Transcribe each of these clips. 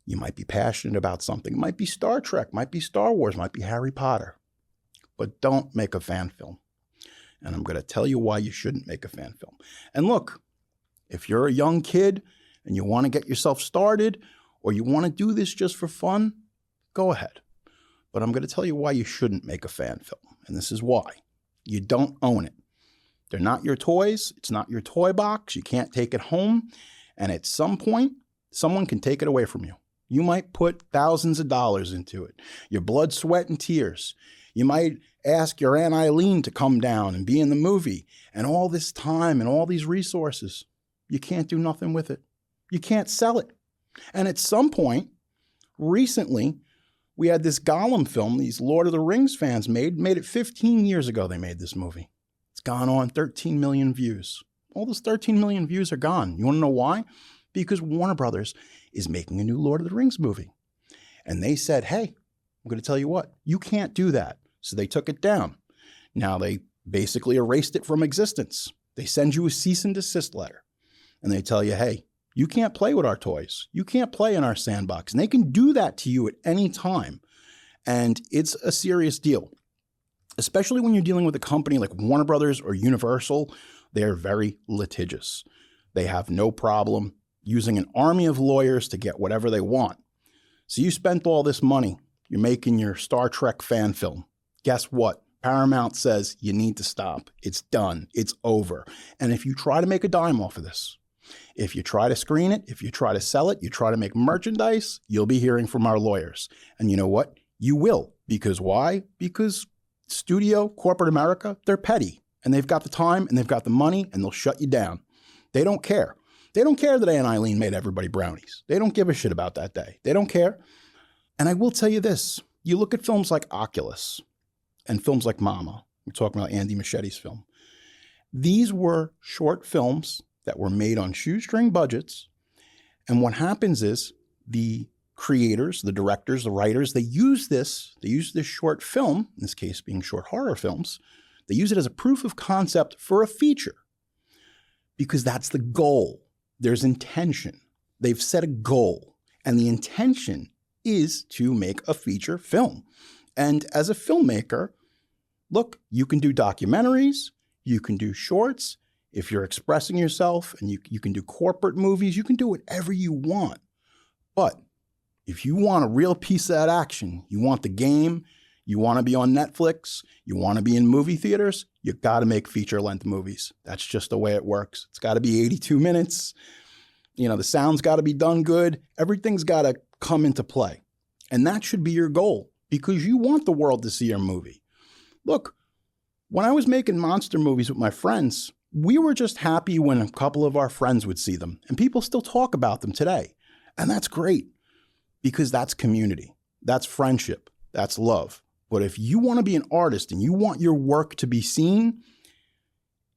You might be passionate about something. It might be Star Trek, might be Star Wars, might be Harry Potter. But don't make a fan film. And I'm going to tell you why you shouldn't make a fan film. And look, if you're a young kid and you want to get yourself started or you want to do this just for fun, go ahead. But I'm going to tell you why you shouldn't make a fan film. And this is why. You don't own it. They're not your toys. It's not your toy box. You can't take it home. And at some point, someone can take it away from you. You might put thousands of dollars into it, your blood, sweat, and tears. You might ask your Aunt Eileen to come down and be in the movie, and all this time and all these resources. You can't do nothing with it. You can't sell it. And at some point, recently, we had this Gollum film these Lord of the Rings fans made it 15 years ago they made this movie. It's gone on 13 million views. All those 13 million views are gone. You want to know why? Because Warner Brothers is making a new Lord of the Rings movie. And they said, hey, I'm going to tell you what, you can't do that. So they took it down. Now they basically erased it from existence. They send you a cease and desist letter. And they tell you, hey, you can't play with our toys. You can't play in our sandbox. And they can do that to you at any time. And it's a serious deal, especially when you're dealing with a company like Warner Brothers or Universal. They're very litigious. They have no problem using an army of lawyers to get whatever they want. So you spent all this money. You're making your Star Trek fan film. Guess what? Paramount says you need to stop. It's done. It's over. And if you try to make a dime off of this, if you try to screen it, if you try to sell it, you try to make merchandise, you'll be hearing from our lawyers. And you know what? You will. Because why? Because studio, corporate America, they're petty. And they've got the time and they've got the money and they'll shut you down. They don't care. They don't care that Aunt Eileen made everybody brownies. They don't give a shit about that day. They don't care. And I will tell you this. You look at films like Oculus and films like Mama. We're talking about Andy Muschietti film. These were short films that were made on shoestring budgets. And what happens is the creators, the directors, the writers, they use this short film, in this case being short horror films, they use it as a proof of concept for a feature because that's the goal. There's intention. They've set a goal, and the intention is to make a feature film. And as a filmmaker, look, you can do documentaries, you can do shorts. If you're expressing yourself, and you can do corporate movies, you can do whatever you want. But if you want a real piece of that action, you want the game, you want to be on Netflix, you want to be in movie theaters, you got to make feature-length movies. That's just the way it works. It's got to be 82 minutes. You know, the sound's got to be done good. Everything's got to come into play. And that should be your goal because you want the world to see your movie. Look, when I was making monster movies with my friends, we were just happy when a couple of our friends would see them. And people still talk about them today. And that's great because that's community. That's friendship. That's love. But if you want to be an artist and you want your work to be seen,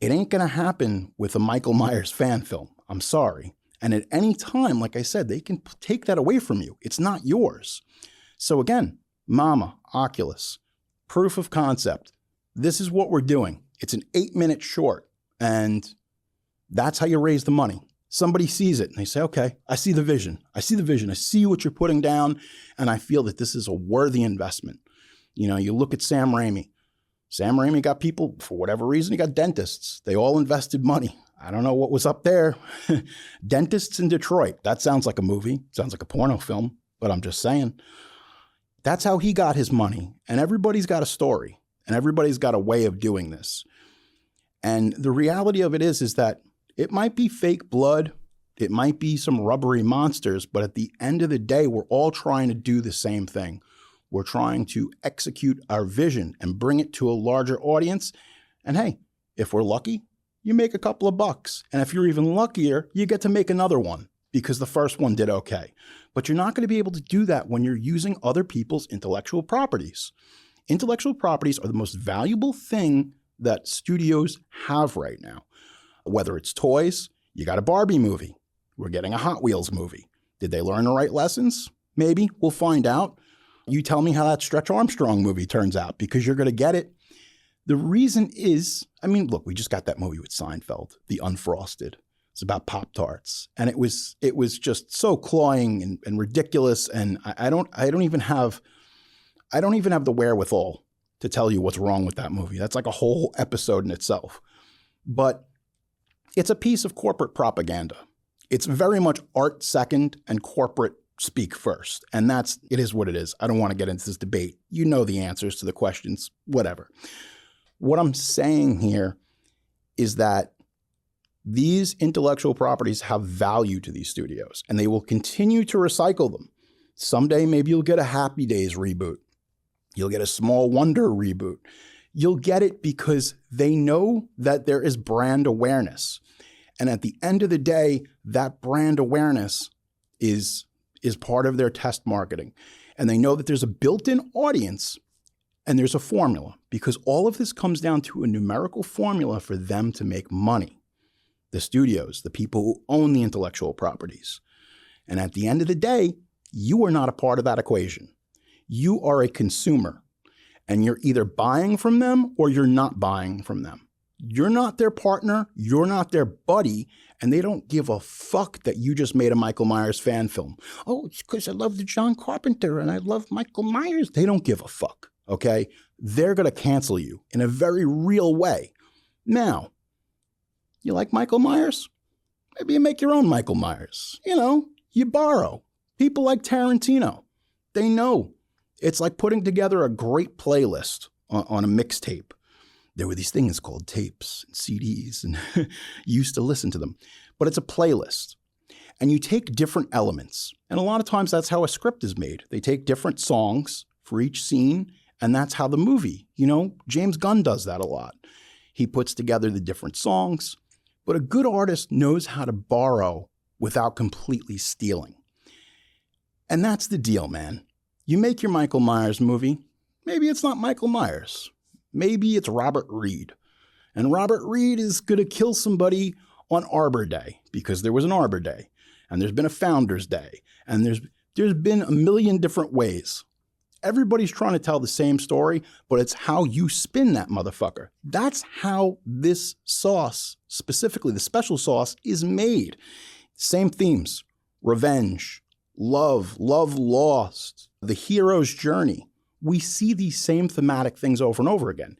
it ain't going to happen with a Michael Myers fan film. I'm sorry. And at any time, like I said, they can take that away from you. It's not yours. So again, Mama, Oculus, proof of concept. This is what we're doing. It's an 8-minute short. And that's how you raise the money. Somebody sees it and they say, okay, I see the vision. I see the vision. I see what you're putting down. And I feel that this is a worthy investment. You know, you look at Sam Raimi. Sam Raimi got people, for whatever reason, he got dentists. They all invested money. I don't know what was up there. Dentists in Detroit. That sounds like a movie. Sounds like a porno film, but I'm just saying. That's how he got his money. And everybody's got a story. And everybody's got a way of doing this. And the reality of it is that it might be fake blood. It might be some rubbery monsters. But at the end of the day, we're all trying to do the same thing. We're trying to execute our vision and bring it to a larger audience. And hey, if we're lucky, you make a couple of bucks. And if you're even luckier, you get to make another one because the first one did okay. But you're not going to be able to do that when you're using other people's intellectual properties. Intellectual properties are the most valuable thing that studios have right now. Whether it's toys, you got a Barbie movie. We're getting a Hot Wheels movie. Did they learn the right lessons? Maybe. We'll find out. You tell me how that Stretch Armstrong movie turns out because you're going to get it. The reason is, I mean, look, we just got that movie with Seinfeld, The Unfrosted. It's about Pop-Tarts. And it was just so cloying and ridiculous. And I don't even have the wherewithal to tell you what's wrong with that movie. That's like a whole episode in itself. But it's a piece of corporate propaganda. It's very much art second and corporate speak first. And it is what it is. I don't want to get into this debate. You know the answers to the questions, whatever. What I'm saying here is that these intellectual properties have value to these studios, and they will continue to recycle them. Someday, maybe you'll get a Happy Days reboot. You'll get a Small Wonder reboot. You'll get it because they know that there is brand awareness. And at the end of the day, that brand awareness is part of their test marketing. And they know that there's a built-in audience and there's a formula, because all of this comes down to a numerical formula for them to make money. The studios, the people who own the intellectual properties. And at the end of the day, you are not a part of that equation. You are a consumer, and you're either buying from them or you're not buying from them. You're not their partner, you're not their buddy, and they don't give a fuck that you just made a Michael Myers fan film. Oh, it's because I love the John Carpenter and I love Michael Myers. They don't give a fuck, okay? They're going to cancel you in a very real way. Now, you like Michael Myers? Maybe you make your own Michael Myers. You borrow. People like Tarantino, they know. It's like putting together a great playlist on a mixtape. There were these things called tapes and CDs, and you used to listen to them. But it's a playlist. And you take different elements. And a lot of times that's how a script is made. They take different songs for each scene, and that's how the movie, James Gunn does that a lot. He puts together the different songs. But a good artist knows how to borrow without completely stealing. And that's the deal, man. You make your Michael Myers movie, maybe it's not Michael Myers. Maybe it's Robert Reed. And Robert Reed is going to kill somebody on Arbor Day because there was an Arbor Day. And there's been a Founders Day. And there's been a million different ways. Everybody's trying to tell the same story, but it's how you spin that motherfucker. That's how this sauce, specifically the special sauce, is made. Same themes: revenge, love lost, the hero's journey. We see these same thematic things over and over again.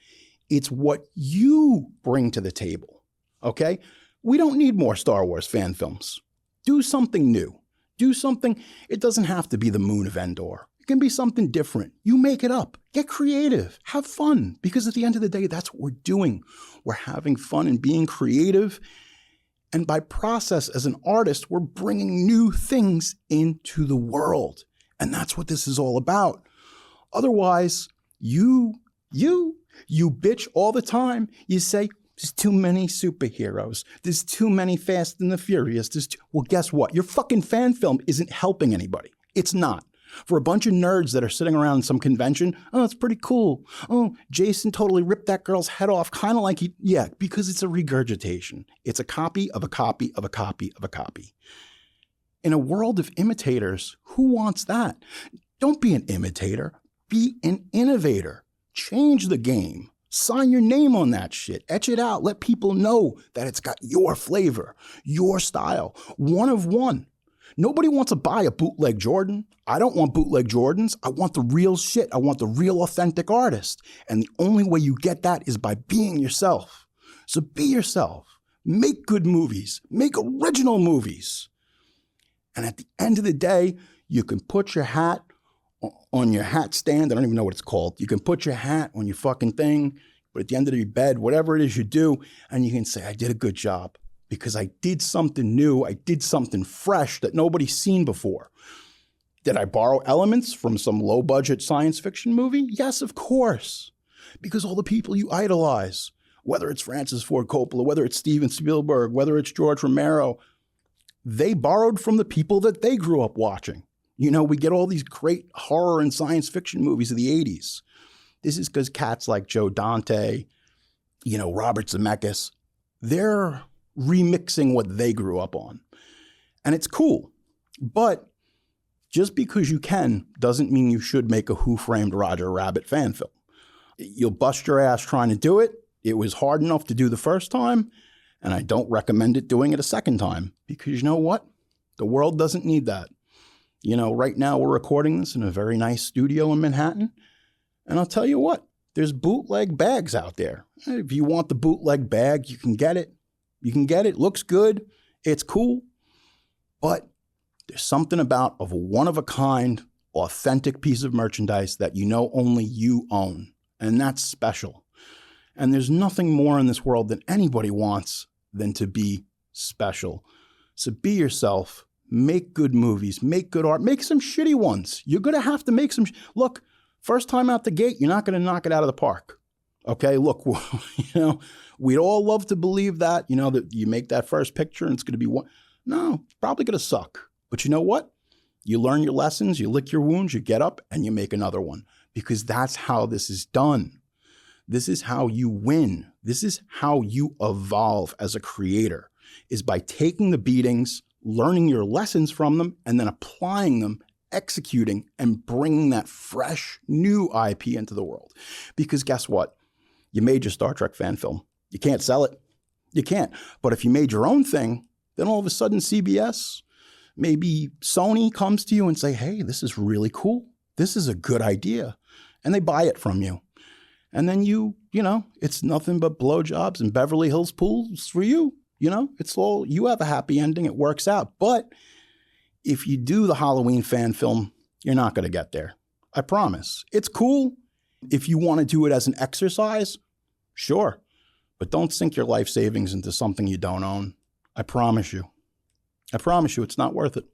It's what you bring to the table, okay? We don't need more Star Wars fan films. Do something new. Do something. It doesn't have to be the moon of Endor. It can be something different. You make it up. Get creative. Have fun. Because at the end of the day, that's what we're doing. We're having fun and being creative. And by process, as an artist, we're bringing new things into the world. And that's what this is all about. Otherwise, you bitch all the time. You say, there's too many superheroes. There's too many Fast and the Furious. Well, guess what? Your fucking fan film isn't helping anybody. It's not. For a bunch of nerds that are sitting around in some convention, oh, it's pretty cool. Oh, Jason totally ripped that girl's head off, kind of like because it's a regurgitation. It's a copy of a copy of a copy of a copy. In a world of imitators, who wants that? Don't be an imitator. Be an innovator. Change the game. Sign your name on that shit. Etch it out. Let people know that it's got your flavor, your style, one of one. Nobody wants to buy a bootleg Jordan. I don't want bootleg Jordans. I want the real shit. I want the real authentic artist. And the only way you get that is by being yourself. So be yourself. Make good movies. Make original movies. And at the end of the day, you can put your hat on your hat stand. I don't even know what it's called. You can put your hat on your fucking thing, but at the end of your bed, whatever it is you do, and you can say, I did a good job. Because I did something new, I did something fresh that nobody's seen before. Did I borrow elements from some low-budget science fiction movie? Yes, of course. Because all the people you idolize, whether it's Francis Ford Coppola, whether it's Steven Spielberg, whether it's George Romero, they borrowed from the people that they grew up watching. We get all these great horror and science fiction movies of the 80s. This is because cats like Joe Dante, Robert Zemeckis, they're remixing what they grew up on. And it's cool. But just because you can doesn't mean you should make a Who Framed Roger Rabbit fan film. You'll bust your ass trying to do it. It was hard enough to do the first time. And I don't recommend it doing it a second time because you know what? The world doesn't need that. You know, right now we're recording this in a very nice studio in Manhattan. And I'll tell you what, there's bootleg bags out there. If you want the bootleg bag, you can get it. You can get it. Looks good. It's cool. But there's something about a one-of-a-kind, authentic piece of merchandise that you know only you own. And that's special. And there's nothing more in this world that anybody wants than to be special. So be yourself. Make good movies. Make good art. Make some shitty ones. You're going to have to make some. Look, first time out the gate, you're not going to knock it out of the park. Okay, look, you know, we'd all love to believe that, you know, that you make that first picture and it's going to be one. No, it's probably going to suck. But you know what? You learn your lessons, you lick your wounds, you get up and you make another one because that's how this is done. This is how you win. This is how you evolve as a creator, is by taking the beatings, learning your lessons from them, and then applying them, executing, and bringing that fresh, new IP into the world. Because guess what? You made your Star Trek fan film. You can't sell it. You can't. But if you made your own thing, then all of a sudden CBS, maybe Sony comes to you and say, hey, this is really cool. This is a good idea. And they buy it from you. And then you know, it's nothing but blowjobs and Beverly Hills pools for you. You know, it's all, you have a happy ending. It works out. But if you do the Halloween fan film, you're not going to get there. I promise. It's cool. If you want to do it as an exercise, sure. But don't sink your life savings into something you don't own. I promise you. I promise you it's not worth it.